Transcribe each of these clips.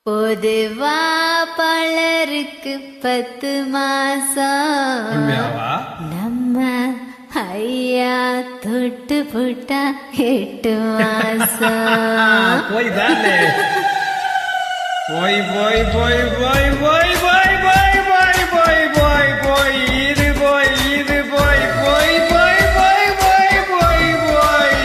பொதுவா பலருக்கு 10 மாசம் நம்ம ஐயா தொட்டு போட்டா 8 மாசம் போய் தானே போய் போய் போய் போய் போய் போய் போய் போய் போய் போய் போய் இது போய் இது போய் போய் போய் போய் போய் போய் போய்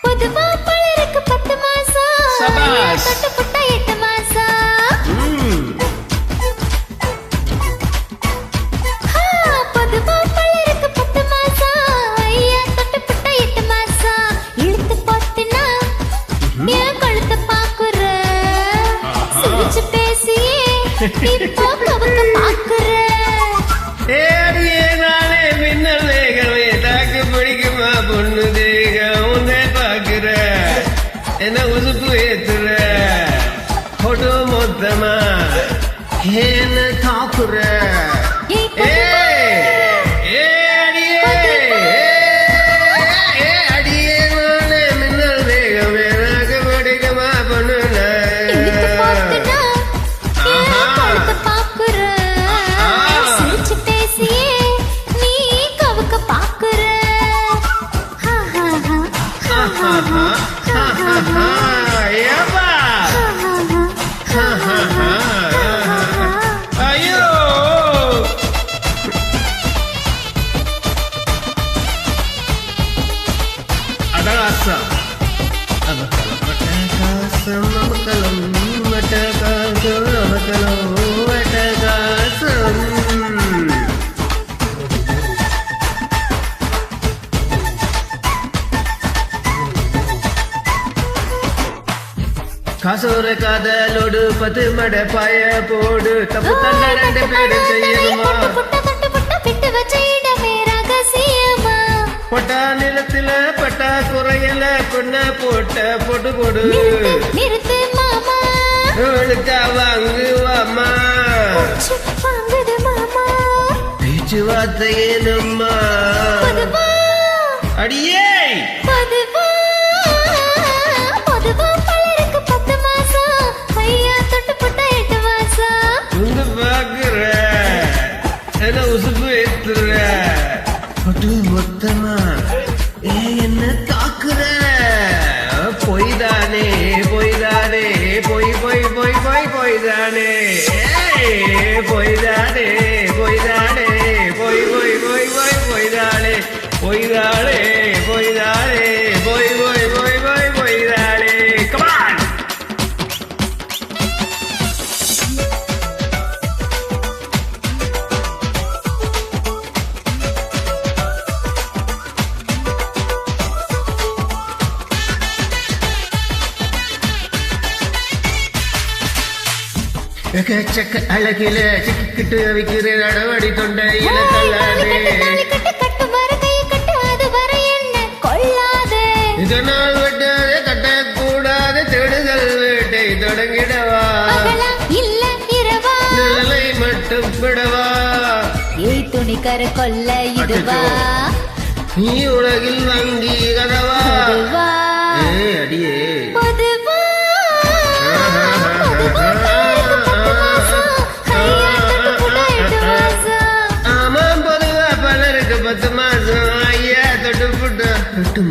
பொதுவா பலருக்கு 10 மாசம் சபாஷ். தொட்டு போட்டா 8 மாசம் பொதுவா பலருக்கு 10 மாசம் ஐயா தொட்டு போட்டா 8 மாசம் இழுத்து போட்டுனா என் கழுத்தை பாக்குற சிரிச்சு பேசியே இப்போ கவுக்க பாக்குற ஏறியே நானே மின்னல் வேகமே தாக்கு பிடிக்குமா பொண்ணு தேகம் உன்னை பாக்குற என்ன உசுப்பு ஏத்துற போட்டோ மொத்தமா என்ன தாக்குற காசோர காதலோடு 10 மட பாய போடு தப்பு தண்ட 2 பேரும் செய்யணுமா பொட்டா நிலத்துல பட்டா குறையல பொண்ண போட்ட பொட்டு போடு நிறுத்து மாமா எடுத்தா வாங்குவாமா பேச்சுவார்த்தையே நம்மா அடியே உசுப்பு ஏத்துற பட்டு மொத்தமா என்ன தாக்குற பொய்தானே பொய்தானே பொய் பொய் பொய் பொய் பொய்தானே பொய்தானே பொய்தானே பொய் பொய் பொய் பொய் பொய்தானே பொய்தானே பொய்தானே பொய் பொய் பொய் பொய் பொய்தானே கமான் எக்கச்சக்க அழகில சிக்கிட்டு வைக்கிற நடவடி தொண்டையில தள்ளாதே இதனால் வெட்டாதே கட்டக்கூடாது தேடுதல் வேட்டை தொடங்கிடவா நிழலை மட்டும் விடவா துணிக்கர கொல்ல இதுவா நீ உலகில் வங்கி கதவா அடியே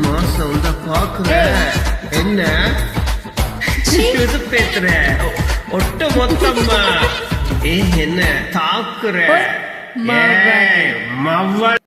மாசம் தான் பாக்குற என்ன பேசுற ஒட்டு மொத்தமா என்ன தாக்குற